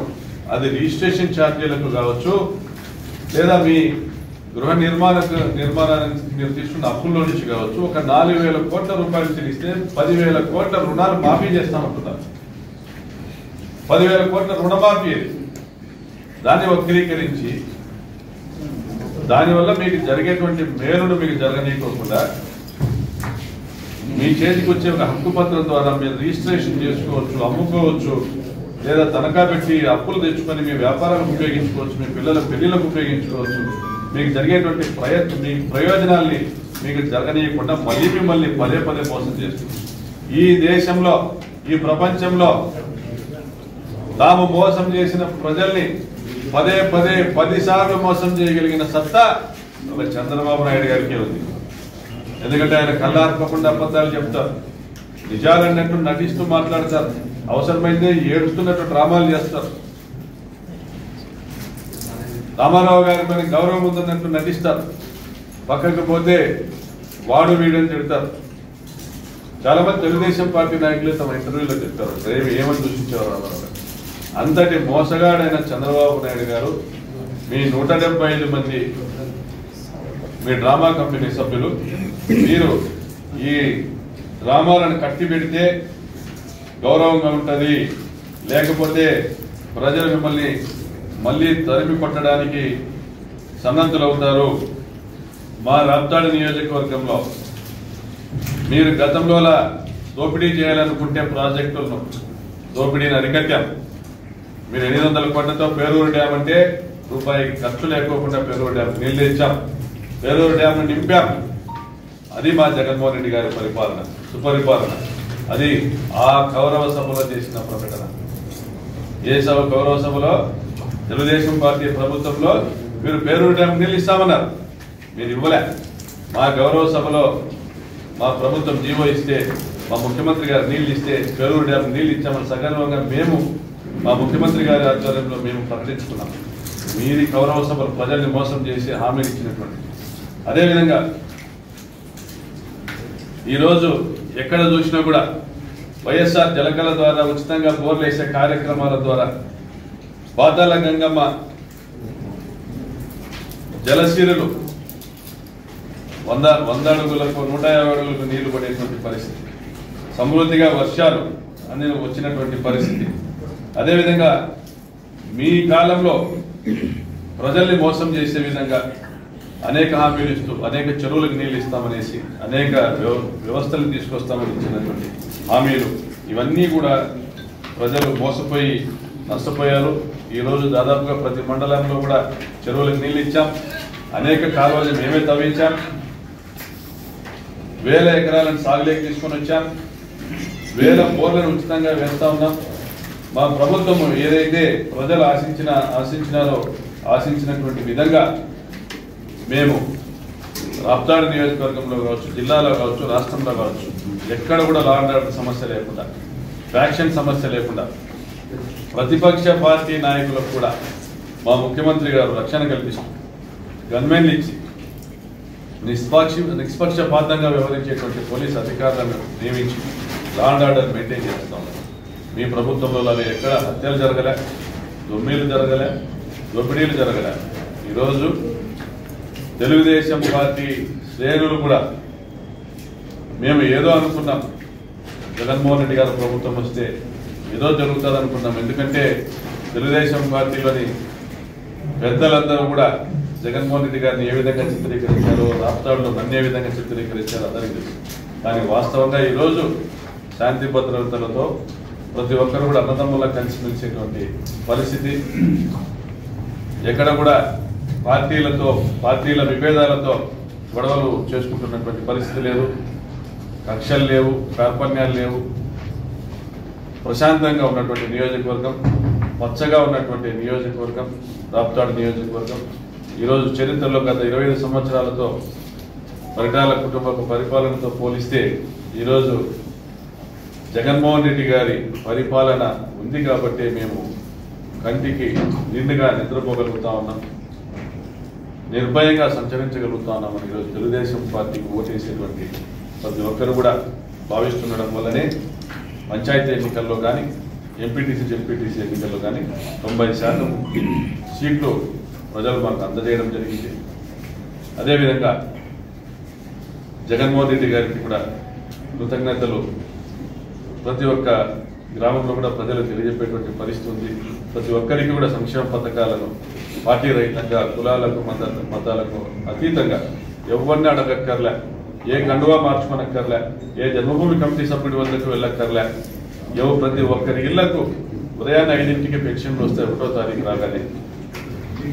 అది రిజిస్ట్రేషన్ ఛార్జీలకు కావచ్చు, లేదా మీ గృహ నిర్మాణానికి మీరు తీసుకున్న అప్పుల్లో నుంచి కావచ్చు, ఒక 4,000 కోట్ల రూపాయలు చెల్లిస్తే 10,000 కోట్ల రుణాలు మాఫీ చేస్తామంటున్నారు. 10,000 కోట్ల రుణమాఫీ దాన్ని వక్రీకరించి దానివల్ల మీకు జరిగేటువంటి మేలును మీకు జరగనీయకోకుండా మీ చేతికి వచ్చే ఒక హక్కు పత్రం ద్వారా మీరు రిజిస్ట్రేషన్ చేసుకోవచ్చు, అమ్ముకోవచ్చు, లేదా తనఖా పెట్టి అప్పులు తెచ్చుకొని మీ వ్యాపారాలకు ఉపయోగించుకోవచ్చు, మీ పిల్లల పెళ్లిలకు ఉపయోగించుకోవచ్చు. మీకు జరిగేటువంటి మీ ప్రయోజనాల్ని మీకు జరగనీయకుండా మళ్ళీ మిమ్మల్ని పదే పదే మోసం చేస్తుంది. ఈ దేశంలో ఈ ప్రపంచంలో తాము మోసం చేసిన ప్రజల్ని పదే పదే 10 సార్లు మోసం చేయగలిగిన సత్తా ఒక చంద్రబాబు నాయుడు గారికి ఉంది. ఎందుకంటే ఆయన కళ్ళార్పకుండా అబద్ధాలు చెప్తారు, నిజాలన్నట్టు నటిస్తూ మాట్లాడతారు, అవసరమైతే ఏడుస్తున్నట్టు డ్రామాలు చేస్తారు, రామారావు గారి పైన గౌరవం ఉందన్నట్టు నటిస్తారు, పక్కకు పోతే వాడు వీడని తిడతారు. చాలా మంది తెలుగుదేశం పార్టీ నాయకులు తమ ఇంటర్వ్యూలో చెప్తారు ఏమని దూషించేవారు రామారావు గారు. అంతటి మోసగాడైన చంద్రబాబు నాయుడు గారు మీ 175 మంది మీ డ్రామా కంపెనీ సభ్యులు మీరు ఈ డ్రామాలను కట్టి పెడితే గౌరవంగా ఉంటుంది, లేకపోతే ప్రజలు మిమ్మల్ని మళ్ళీ తరిమి కొట్టడానికి సన్నద్ధులవుతారు. మా రాప్తాడు నియోజకవర్గంలో మీరు గతంలో దోపిడీ చేయాలనుకుంటే ప్రాజెక్టులను దోపిడీని అరికట్టాం. మీరు 800 కోట్లతో పేరూరు డ్యామ్ అంటే రూపాయి ఖర్చు లేకోకుండా పేరూరు డ్యామ్ నీళ్లు ఇచ్చాం, పేరూరు డ్యామ్ నింపాం. అది మా జగన్మోహన్ రెడ్డి గారి పరిపాలన, సుపరిపాలన. అది ఆ కౌరవ సభలో చేసిన ప్రకటన. ఏ సభ కౌరవ సభలో? తెలుగుదేశం పార్టీ ప్రభుత్వంలో మీరు పేరూరు డ్యామ్ నీళ్ళు ఇస్తామన్నారు, మీరు ఇవ్వలే. మా గౌరవ సభలో మా ప్రభుత్వం జీవో ఇస్తే, మా ముఖ్యమంత్రి గారు నీళ్లు ఇస్తే పేరూరు డ్యామ్ నీళ్లు ఇచ్చామని సగర్వంగా మేము మా ముఖ్యమంత్రి గారి ఆధ్వర్యంలో మేము ప్రకటించుకున్నాం. మీది కౌరవ సభలు ప్రజల్ని మోసం చేసి హామీలు ఇచ్చినటువంటి. అదేవిధంగా ఈరోజు ఎక్కడ చూసినా కూడా వైఎస్ఆర్ జలకళ ద్వారా ఉచితంగా బోర్లు వేసే కార్యక్రమాల ద్వారా పాతాళ గంగమ్మ జలశీరులు 100 అడుగులకు 150 అడుగులకు నీళ్లు పడేటువంటి పరిస్థితి, సమృద్ధిగా వర్షాలు అన్ని వచ్చినటువంటి పరిస్థితి. అదేవిధంగా మీ కాలంలో ప్రజల్ని మోసం చేసే విధంగా అనేక హామీలు ఇస్తూ అనేక చెరువులకు నీళ్లు ఇస్తామనేసి అనేక వ్యవస్థలు తీసుకొస్తామని ఇచ్చినటువంటి హామీలు ఇవన్నీ కూడా ప్రజలు మోసపోయి నష్టపోయారు. ఈరోజు దాదాపుగా ప్రతి మండలంలో కూడా చెరువులకు నీళ్లు ఇచ్చాం, అనేక కాలువలు మేమే తవ్వించాం, 1000 ఎకరాలను సాగులేకి తీసుకొని వచ్చాం, 1000 బోర్లను ఉచితంగా వేస్తా ఉన్నాం. మా ప్రభుత్వం ఏదైతే ప్రజలు ఆశించినటువంటి విధంగా మేము రాప్తాడు నియోజకవర్గంలో కావచ్చు, జిల్లాలో కావచ్చు, రాష్ట్రంలో కావచ్చు ఎక్కడ కూడా లా అండ్ ఆర్డర్ సమస్య లేకుండా, ఫ్యాక్షన్ సమస్య లేకుండా ప్రతిపక్ష పార్టీ నాయకులకు కూడా మా ముఖ్యమంత్రి గారు రక్షణ కల్పిస్తూ గన్మెన్లు ఇచ్చి నిష్పక్షపాతంగా వ్యవహరించేటువంటి పోలీస్ అధికారులను నియమించి లా అండ్ ఆర్డర్ మెయింటైన్ చేస్తాం. మీ ప్రభుత్వంలో అవి ఎక్కడ హత్యలు జరగలే, దొమ్మిలు జరగలే, దోపిడీలు జరగలే. ఈరోజు తెలుగుదేశం పార్టీ శ్రేణులు కూడా మేము ఏదో అనుకున్నాం, జగన్మోహన్ రెడ్డి గారు ప్రభుత్వం వస్తే ఏదో జరుగుతుంది అనుకున్నాం. ఎందుకంటే తెలుగుదేశం పార్టీలోని పెద్దలందరూ కూడా జగన్మోహన్ రెడ్డి గారిని ఏ విధంగా చిత్రీకరించారో, రాప్తాడులో నన్ను ఏ విధంగా చిత్రీకరించారో అందరికీ తెలుసు. కానీ వాస్తవంగా ఈరోజు శాంతి భద్రతలతో ప్రతి ఒక్కరు కూడా అన్నదమ్ములా కలిసిమెలిసేటువంటి పరిస్థితి, ఎక్కడ కూడా పార్టీల విభేదాలతో గొడవలు చేసుకుంటున్నటువంటి పరిస్థితి లేదు, కక్షలు లేవు, కార్పణ్యాలు లేవు. ప్రశాంతంగా ఉన్నటువంటి నియోజకవర్గం, పచ్చగా ఉన్నటువంటి నియోజకవర్గం రాప్తాడు నియోజకవర్గం. ఈరోజు చరిత్రలో గత 25 సంవత్సరాలతో పరిటాల కుటుంబ పరిపాలనతో పోలిస్తే ఈరోజు జగన్మోహన్ రెడ్డి గారి పరిపాలన ఉంది కాబట్టి మేము కంటికి నిండుగా నిద్రపోగలుగుతా ఉన్నాం, నిర్భయంగా సంచరించగలుగుతా ఉన్నామని ఈరోజు తెలుగుదేశం పార్టీకి ఓటేసేటువంటి ప్రతి ఒక్కరు కూడా భావిస్తుండడం వల్లనే పంచాయతీ ఎన్నికల్లో కానీ, ఎంపీటీసీ జెడ్పీటీసీ ఎన్నికల్లో కానీ 90% సీట్లు ప్రజలు మాకు అందజేయడం జరిగింది. అదేవిధంగా జగన్మోహన్ రెడ్డి గారికి కూడా కృతజ్ఞతలు ప్రతి ఒక్క గ్రామంలో కూడా ప్రజలు తెలియజెప్పేటువంటి పరిస్థితి ఉంది. ప్రతి ఒక్కరికి కూడా సంక్షేమ పథకాలను పార్టీ రహితంగా, కులాలకు మతాలకు అతీతంగా ఎవరిని అడగక్కర్లే, ఏ కండువా మార్చుకోనక్కర్లే, ఏ జన్మభూమి కమిటీ సభ్యుడి వద్దకు వెళ్ళక్కర్లే. ప్రతి ఒక్కరి ఇళ్లకు ఉదయాన్నే 5ంటికి పెన్షన్లు వస్తే 1వ తారీఖు రాగానే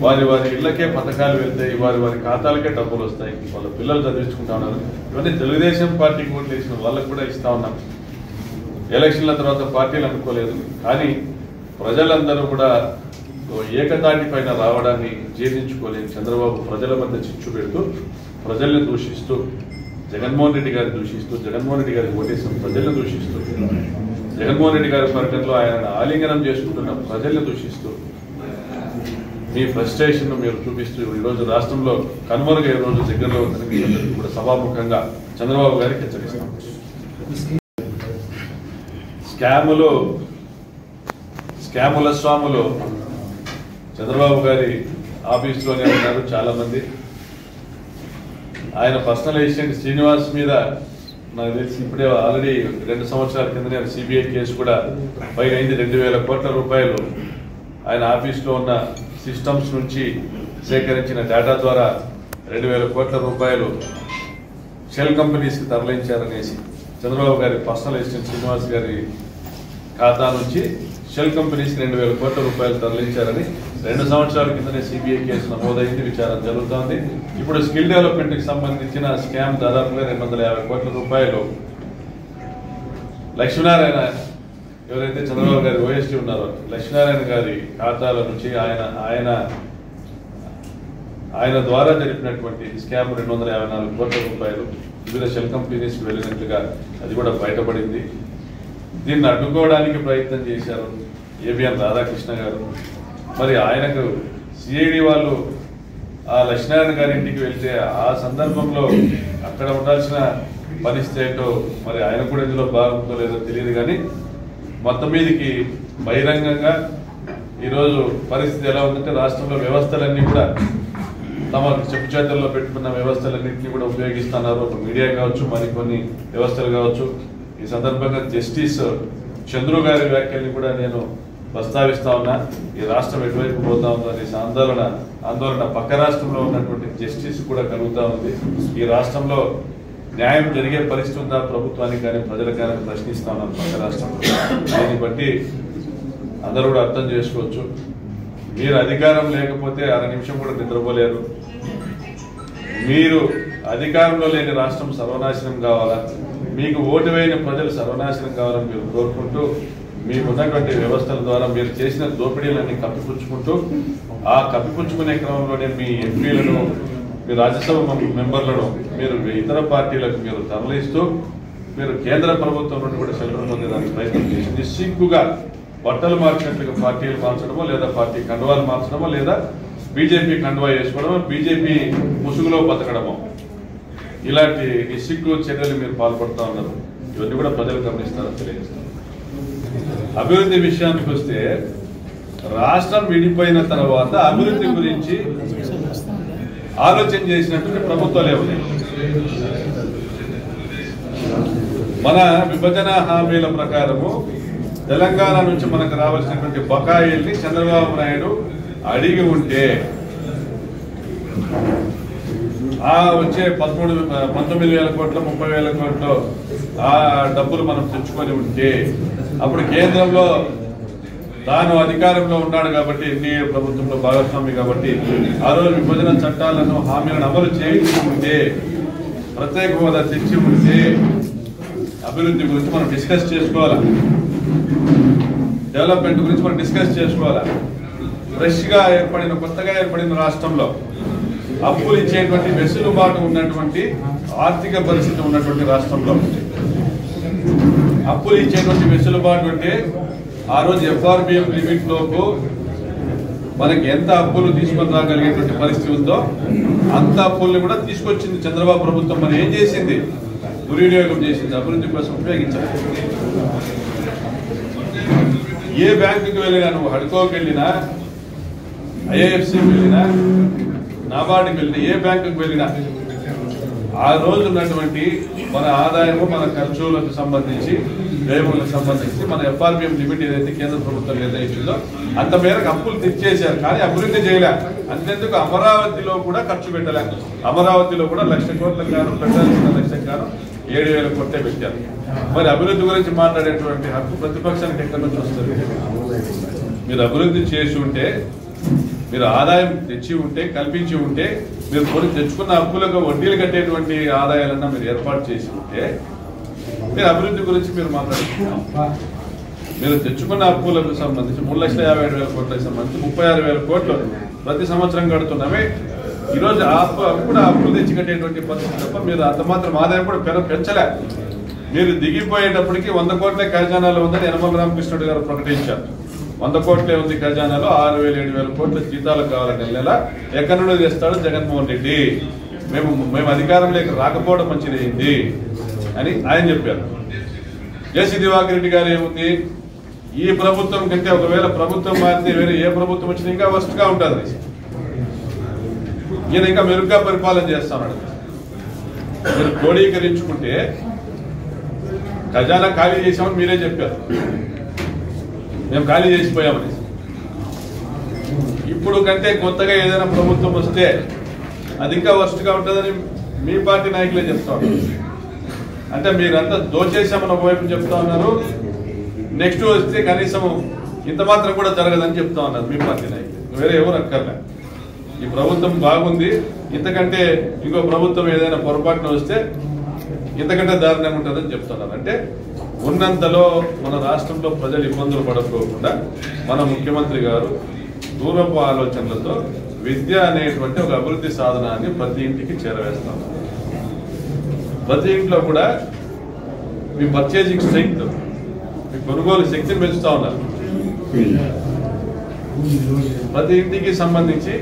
వారి వారి ఇళ్లకే పథకాలు వెళ్తాయి, వారి వారి ఖాతాలకే డబ్బులు వస్తాయి, వాళ్ళ పిల్లలు చదివించుకుంటా ఉన్నారు. ఇవన్నీ తెలుగుదేశం పార్టీకి ఓట్లు వేసిన వాళ్ళకు కూడా ఇస్తా ఉన్నాం. ఎలక్షన్ల తర్వాత పార్టీలు అనుకోలేదు, కానీ ప్రజలందరూ కూడా ఏకతాటి పైన రావడాన్ని జీర్ణించుకోలేని చంద్రబాబు ప్రజల మధ్య చిచ్చు పెడుతూ, ప్రజల్ని దూషిస్తూ, జగన్మోహన్ రెడ్డి గారిని దూషిస్తూ, జగన్మోహన్ రెడ్డి గారికి ఓటేసిన ప్రజల్ని దూషిస్తూ, జగన్మోహన్ రెడ్డి గారి పర్యటనలో ఆయన ఆలింగనం చేసుకుంటున్న ప్రజల్ని దూషిస్తూ, మీ ఫ్రస్ట్రేషన్ మీరు చూపిస్తూ ఈరోజు రాష్ట్రంలో కనుమరుగయ్యే రోజు దగ్గరలో ఉందని మీ అందరికీ కూడా సభాముఖంగా చంద్రబాబు గారికి హెచ్చరిస్తాం. స్కాముల స్వాములు చంద్రబాబు గారి ఆఫీస్లోనే ఉన్నారు చాలా మంది. ఆయన పర్సనల్ అసిస్టెంట్ శ్రీనివాస్ మీద నాకు తెలిసి ఇప్పుడే ఆల్రెడీ 2 సంవత్సరాల కిందనే సిబిఐ కేసు కూడా పైన అయింది. 2,000 కోట్ల రూపాయలు ఆయన ఆఫీస్లో ఉన్న సిస్టమ్స్ నుంచి సేకరించిన డేటా ద్వారా 2,000 కోట్ల రూపాయలు షెల్ కంపెనీస్కి తరలించారనేసి చంద్రబాబు గారి పర్సనల్ అసిస్టెంట్ శ్రీనివాస్ గారి ఖాతా నుంచి షెల్ కంపెనీస్కి 2,000 కోట్ల రూపాయలు తరలించారని 2 సంవత్సరాల కిందనే సిబిఐ కేసు నమోదైంది, విచారణ జరుగుతోంది. ఇప్పుడు స్కిల్ డెవలప్మెంట్కి సంబంధించిన స్కామ్ దాదాపుగా 250 కోట్ల రూపాయలు లక్ష్మీనారాయణ ఎవరైతే చంద్రబాబు గారి ఓఎస్టీ ఉన్నారో లక్ష్మీనారాయణ గారి ఖాతాల నుంచి ఆయన ద్వారా జరిపినటువంటి స్కామ్ 254 కోట్ల రూపాయలు వివిధ షెల్ కంపెనీస్కి వెళ్ళినట్లుగా అది కూడా బయటపడింది. దీన్ని అడ్డుకోవడానికి ప్రయత్నం చేశారు ఏబిఎన్ రాధాకృష్ణ గారు. మరి ఆయనకు సిఐడి వాళ్ళు ఆ లక్ష్మీనారాయణ గారి ఇంటికి వెళ్తే ఆ సందర్భంలో అక్కడ ఉండాల్సిన పరిస్థితి ఏంటో మరి ఆయన కూడా ఇందులో బాగుందో లేదో తెలియదు, కానీ మొత్తం మీదకి బహిరంగంగా ఈరోజు పరిస్థితి ఎలా ఉందంటే రాష్ట్రంలో వ్యవస్థలన్నీ కూడా తమ చెప్పు చేతుల్లో పెట్టుకున్న వ్యవస్థలన్నింటినీ కూడా ఉపయోగిస్తున్నారు. ఒక మీడియా కావచ్చు, మరికొన్ని వ్యవస్థలు కావచ్చు. ఈ సందర్భంగా జస్టిస్ చంద్రు గారి వ్యాఖ్యల్ని కూడా నేను ప్రస్తావిస్తా ఉన్నా. ఈ రాష్ట్రం ఎటువైపు పోతా ఉందనేసి ఆందోళన పక్క రాష్ట్రంలో ఉన్నటువంటి జస్టిస్ కూడా కలుగుతా ఉంది. ఈ రాష్ట్రంలో న్యాయం జరిగే పరిస్థితి ఉందా ప్రభుత్వానికి కానీ ప్రజలకు కానీ ప్రశ్నిస్తా ఉన్నాను పక్క రాష్ట్రంలో. దీన్ని బట్టి అందరూ కూడా అర్థం చేసుకోవచ్చు. మీరు అధికారం లేకపోతే 1 నిమిషం కూడా నిద్రపోలేరు. మీరు అధికారంలో లేని రాష్ట్రం సర్వనాశనం కావాలా, మీకు ఓటు వేయని ప్రజలు సర్వనాశనం కావాలని మీరు కోరుకుంటూ మీకున్నటువంటి వ్యవస్థల ద్వారా మీరు చేసిన దోపిడీలన్నీ కప్పిపుచ్చుకుంటూ ఆ కప్పిపుచ్చుకునే క్రమంలోనే మీ ఎంపీలను, మీ రాజ్యసభ మెంబర్లను మీరు ఇతర పార్టీలకు మీరు తరలిస్తూ మీరు కేంద్ర ప్రభుత్వం నుండి కూడా సెలవు పొందేదానికి ప్రయత్నం చేసింది. సిగ్గుగా బట్టలు మార్చినట్లుగా పార్టీలు మార్చడమో, లేదా పార్టీ కండువాలు మార్చడమో, లేదా బీజేపీ కండువా వేసుకోవడమో, బీజేపీ ముసుగులో బతకడమో, ఇలాంటి నిస్సిగ్గు చర్యలు మీరు పాల్పడుతూ ఉన్నారు. ఇవన్నీ కూడా ప్రజలు గమనిస్తారని తెలియజేస్తారు. అభివృద్ధి విషయానికి వస్తే రాష్ట్రం విడిపోయిన తర్వాత అభివృద్ధి గురించి ఆలోచన చేసినటువంటి ప్రభుత్వాలు ఏమన్నాయి? మన విభజన హామీల ప్రకారము తెలంగాణ నుంచి మనకు రావాల్సినటువంటి బకాయిల్ని చంద్రబాబు నాయుడు అడిగి ఉంటే ఆ వచ్చే 19,000 కోట్లు 30,000 కోట్లు ఆ డబ్బులు మనం తెచ్చుకొని ఉంటే అప్పుడు కేంద్రంలో తాను అధికారంలో ఉన్నాడు కాబట్టి ఎన్డీఏ ప్రభుత్వంలో భాగస్వామి కాబట్టి ఆ రోజు విభజన చట్టాలను హామీలను అమలు చేయించి ఉంటే, ప్రత్యేక హోదా తెచ్చి ఉంటే అభివృద్ధి గురించి మనం డిస్కస్ చేసుకోవాలా, డెవలప్మెంట్ గురించి మనం డిస్కస్ చేసుకోవాలా. కొత్తగా ఏర్పడిన రాష్ట్రంలో అప్పులు ఇచ్చేటువంటి వెసులుబాటు ఉన్నటువంటి ఆర్థిక పరిస్థితి ఉన్నటువంటి రాష్ట్రంలో అప్పులు ఇచ్చేటువంటి వెసులుబాటు అంటే ఆ రోజు ఎఫ్ఆర్బిఎం లిమిట్ లోపు మనకి ఎంత అప్పులు తీసుకొని రాగలిగేటువంటి పరిస్థితి ఉందో అంత అప్పుల్ని కూడా తీసుకొచ్చింది చంద్రబాబు ప్రభుత్వం. మరి ఏం చేసింది? దుర్వినియోగం చేసింది, అభివృద్ధి కోసం ఉపయోగించాలి. ఏ బ్యాంకుకి వెళ్ళినా, నువ్వు హడ్కోకి వెళ్ళినా, ఐఐఎఫ్సికి వెళ్ళినా, నాబార్డుకి వెళ్ళినా, ఏ బ్యాంకుకి వెళ్ళినా ఆ రోజు ఉన్నటువంటి మన ఆదాయము, మన ఖర్చులకు సంబంధించి, వ్యయములకు సంబంధించి మన ఎఫ్ఆర్బిఎం లిమిట్ ఏదైతే కేంద్ర ప్రభుత్వం నిర్ణయించిందో అంత మేరకు అప్పులు తెచ్చేశారు, కానీ అభివృద్ధి చేయలే. అంతెందుకు అమరావతిలో కూడా ఖర్చు పెట్టలే. అమరావతిలో కూడా 1,00,000 కోట్లకు గాను, పెట్టాల్సిన 1,00,000 గాను 7,000 కోట్లే పెట్టారు. మరి అభివృద్ధి గురించి మాట్లాడేటువంటి హక్కు ప్రతిపక్షానికి ఎక్కడి నుంచి వస్తుంది? మీరు అభివృద్ధి చేసి ఉంటే మీరు ఆదాయం తెచ్చి ఉంటే, కల్పించి ఉంటే, మీరు కొని తెచ్చుకున్న అప్పులకు వడ్డీలు కట్టేటువంటి ఆదాయాలన్నా మీరు ఏర్పాటు చేసి ఉంటే మీరు అభివృద్ధి గురించి మీరు మాట్లాడుతున్నారు. మీరు తెచ్చుకున్న అప్పులకు సంబంధించి 3,57,000 కోట్లకు సంబంధించి 36,000 కోట్లు ప్రతి సంవత్సరం కడుతున్నామే. ఈరోజు అప్పులు తెచ్చి కట్టేటువంటి పరిస్థితి తప్ప మీరు అంత మాత్రం ఆదాయం కూడా పెంచలే. మీరు దిగిపోయేటప్పటికి 100 కోట్ల ఖజానాలో ఉందని యనమల రామకృష్ణుడు గారు ప్రకటించారు. 100 కోట్లే ఉంది ఖజానాలో, 6,000-7,000 కోట్ల జీతాలు కావాలని నెల ఎక్కడి నుండి తెస్తాడు జగన్మోహన్ రెడ్డి. మేము అధికారంలోకి రాకపోవడం మంచిదైంది అని ఆయన చెప్పారు. జేసీ దివాకర్ రెడ్డి గారు ఏముంది, ఈ ప్రభుత్వం కంటే ఒకవేళ ప్రభుత్వం మారితే వేరే ఏ ప్రభుత్వం వచ్చినా ఇంకా వర్స్ట్ గా ఉంటుంది, ఈయన ఇంకా మెరుగ్గా పరిపాలన చేస్తాడు. మీరు క్రోడీకరించుకుంటే ఖజానా ఖాళీ చేసామని మీరే చెప్పారు, మేము ఖాళీ చేసిపోయామని. ఇప్పుడు కంటే కొత్తగా ఏదైనా ప్రభుత్వం వస్తే అది ఇంకా వర్స్ట్ గా ఉంటుందని మీ పార్టీ నాయకులే చెప్తా ఉన్నారు. అంటే మీరంతా దోచేసామని ఒకవైపు చెప్తా ఉన్నారు, నెక్స్ట్ వస్తే కనీసం ఇంత మాత్రం కూడా జరగదని చెప్తా ఉన్నారు మీ పార్టీ నాయకులు. వేరే ఎవరు అక్కర్లే, ఈ ప్రభుత్వం బాగుంది, ఇంతకంటే ఇంకో ప్రభుత్వం ఏదైనా పొరపాటున వస్తే ఇంతకంటే దారుణంగా ఉంటుందని చెప్తున్నారు. అంటే ఉన్నంతలో మన రాష్ట్రంలో ప్రజలు ఇబ్బందులు పడకపోకుండా మన ముఖ్యమంత్రి గారు దూరపు ఆలోచనలతో విద్య అనేటువంటి ఒక అభివృద్ధి సాధనాన్ని ప్రతి ఇంటికి చేరవేస్తాం. ప్రతి ఇంట్లో కూడా మీ పర్చేజింగ్ స్ట్రెంగ్త్, మీ కొనుగోలు శక్తిని పెంచుతా ఉన్నారు. ప్రతి ఇంటికి సంబంధించి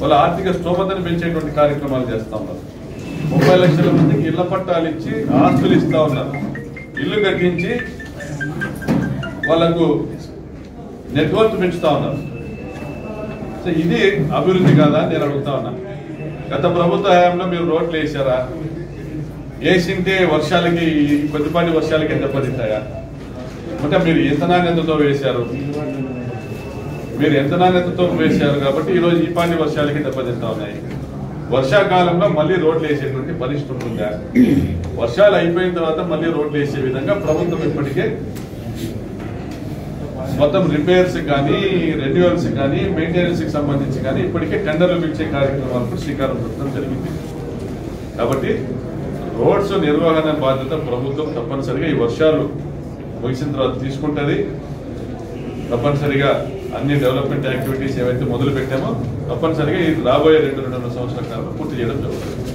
వాళ్ళ ఆర్థిక స్తోమతను పెంచేటువంటి కార్యక్రమాలు చేస్తా ఉన్నారు. 30 లక్షల మందికి ఇళ్ల పట్టాలు ఇచ్చి ఆస్తులు ఇస్తా ఉన్నారు, ఇల్లు కట్టించి వాళ్ళకు నెట్వర్క్ పెంచుతా ఉన్నారు. సో ఇది అభివృద్ధి కాదా నేను అడుగుతా ఉన్నా. గత ప్రభుత్వ హయాంలో మీరు రోడ్లు వేసారా? వేసింటే వర్షాలకి, కొద్దిపాటి వర్షాలకి దెబ్బతింటాయా? అంటే మీరు ఎంత నాణ్యతతో వేశారు, మీరు ఎంత నాణ్యతతో వేశారు కాబట్టి ఈరోజు ఈ పాటి వర్షాలకి దెబ్బతింటా ఉన్నాయి. వర్షాకాలంలో మళ్ళీ రోడ్లు వేసేటువంటి పరిస్థితి ఉంటుందా? వర్షాలు అయిపోయిన తర్వాత మళ్ళీ రోడ్లు వేసే విధంగా ప్రభుత్వం ఇప్పటికే మొత్తం రిపేర్స్ కానీ, రెన్యువల్స్ కానీ, మెయింటెనెన్స్ కి సంబంధించి కానీ ఇప్పటికే టెండర్లు పిలిచే కార్యక్రమాలకు శ్రీకారం చుట్టడం జరిగింది. కాబట్టి రోడ్స్ నిర్వహణ బాధ్యత ప్రభుత్వం తప్పనిసరిగా ఈ వర్షాలు ముగిసిన తర్వాత తీసుకుంటుంది. తప్పనిసరిగా అన్ని డెవలప్మెంట్ యాక్టివిటీస్ ఏవైతే మొదలు పెట్టామో తప్పనిసరిగా ఇది రాబోయే 2-2.5 సంవత్సరాల కాలంలో పూర్తి చేయడం జరుగుతుంది.